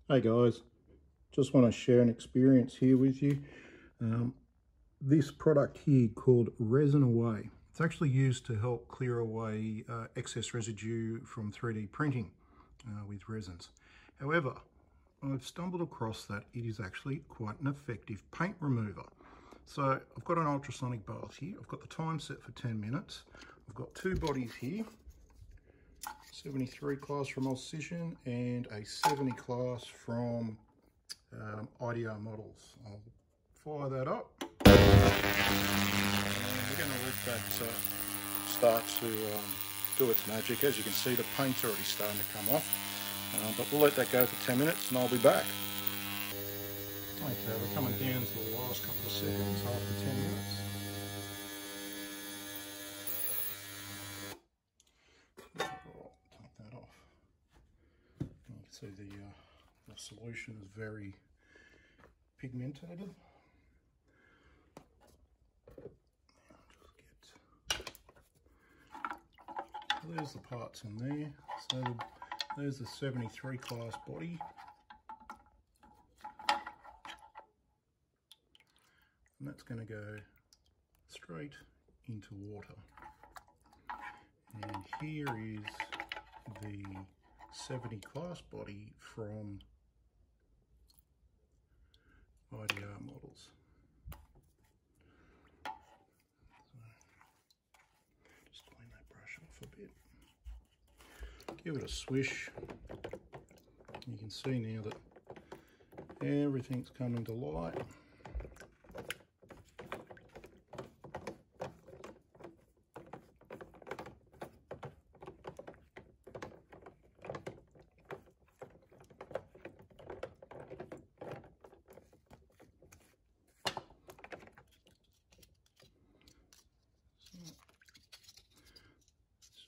Hey guys, just want to share an experience here with you. This product here called Resin Away. It's actually used to help clear away excess residue from 3D printing with resins. However, I've stumbled across that it is actually quite an effective paint remover. So I've got an ultrasonic bath here. I've got the time set for 10 minutes. I've got two bodies here. 73 class from Alsician and a 70 class from IDR Models. I'll fire that up. We're going to let that start to do its magic. As you can see, the paint's already starting to come off, but we'll let that go for 10 minutes and I'll be back. Okay, we're coming down to the last couple of seconds after 10 minutes. So the solution is very pigmented. There's the parts in there. So there's the 73 class body. And that's going to go straight into water. And here is the 70 class body from IDR Models. So just clean that brush off a bit. Give it a swish. You can see now that everything's coming to light.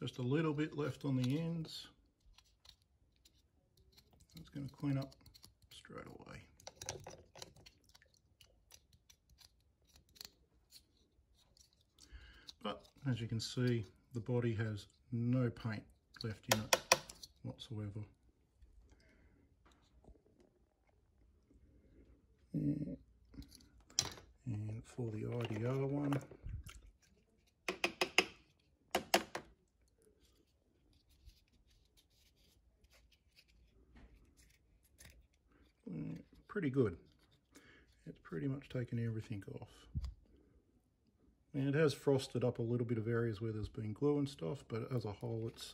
Just a little bit left on the ends. It's going to clean up straight away. But as you can see, the body has no paint left in it whatsoever. And for the IDR one, pretty good. It's pretty much taken everything off. And it has frosted up a little bit of areas where there's been glue and stuff, but as a whole it's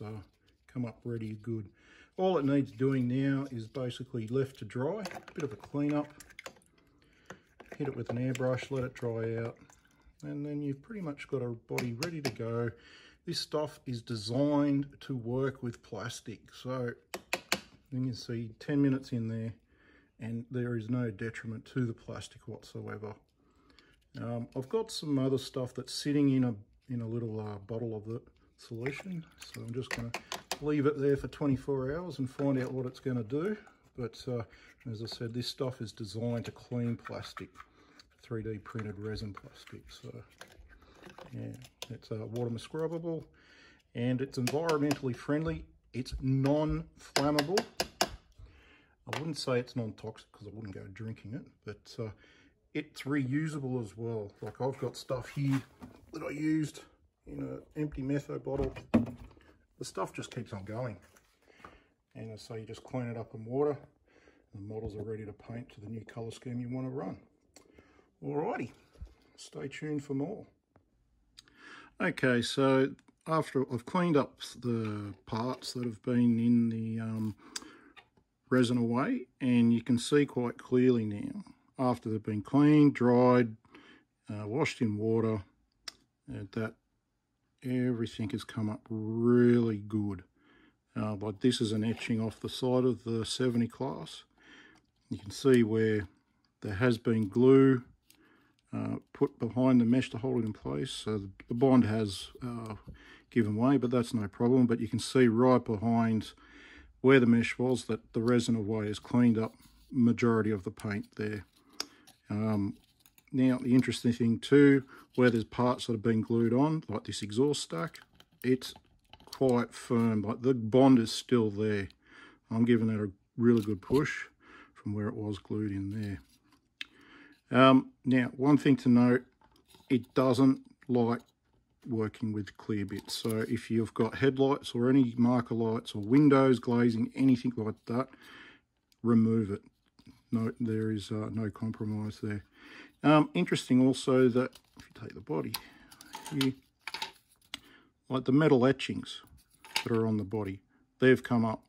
come up really good. All it needs doing now is basically left to dry, a bit of a clean up, hit it with an airbrush, let it dry out, and then you've pretty much got a body ready to go. This stuff is designed to work with plastic, so you can see 10 minutes in there and there is no detriment to the plastic whatsoever. I've got some other stuff that's sitting in a little bottle of the solution, so I'm just going to leave it there for 24 hours and find out what it's going to do. But as I said, this stuff is designed to clean plastic, 3D printed resin plastic. So yeah, it's water scrubbable and it's environmentally friendly. It's non-flammable. I wouldn't say it's non-toxic because I wouldn't go drinking it, but it's reusable as well. Like I've got stuff here that I used in an empty metho bottle. The stuff just keeps on going. And so you just clean it up in water and the models are ready to paint to the new colour scheme you want to run. Alrighty, stay tuned for more. Okay, so after I've cleaned up the parts that have been in the Resin Away, and you can see quite clearly now after they've been cleaned, dried, washed in water, that everything has come up really good. Like this is an etching off the side of the 70 class. You can see where there has been glue put behind the mesh to hold it in place, so the bond has given way, but that's no problem. But you can see right behind where the mesh was that the Resin Away has cleaned up majority of the paint there. Now the interesting thing too, where there's parts that have been glued on, like this exhaust stack, it's quite firm, like the bond is still there. I'm giving that a really good push. from where it was glued in there. Now, one thing to note, it doesn't like working with clear bits. So if you've got headlights or any marker lights or windows, glazing, anything like that, remove it. No, there is no compromise there. Interesting also that if you take the body here, like the metal etchings that are on the body, they've come up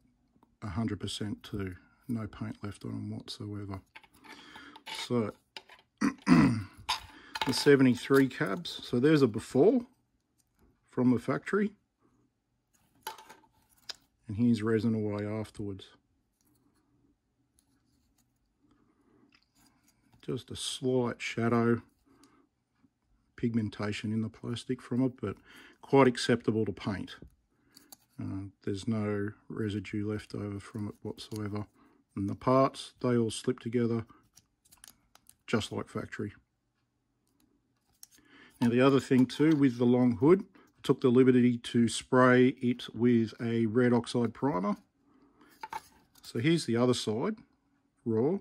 100% too. No paint left on them whatsoever. So the 73 cabs, so there's a before from the factory, and here's resin away afterwards. Just a slight shadow pigmentation in the plastic from it, but quite acceptable to paint. There's no residue left over from it whatsoever. And the parts, they all slip together just like factory. Now the other thing too, with the long hood, I took the liberty to spray it with a red oxide primer. So here's the other side, raw.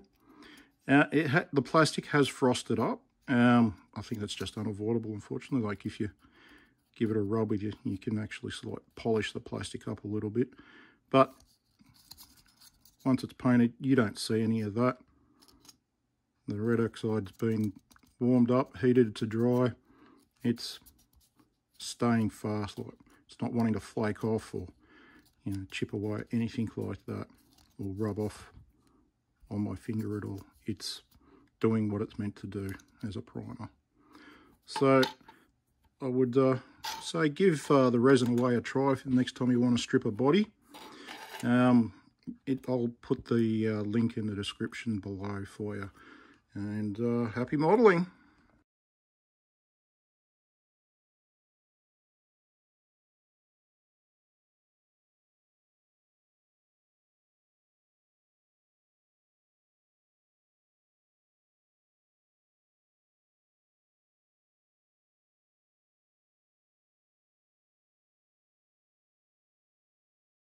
The plastic has frosted up. I think that's just unavoidable, unfortunately. Like if you give it a rub with you can actually sort of polish the plastic up a little bit. But once it's painted, you don't see any of that. The red oxide's been warmed up, heated to dry. It's staying fast. Like it's not wanting to flake off or chip away, anything like that, or rub off on my finger at all. It's doing what it's meant to do as a primer. So I would say give the resin away a try for the next time you want to strip a body. I'll put the link in the description below for you. And happy modelling.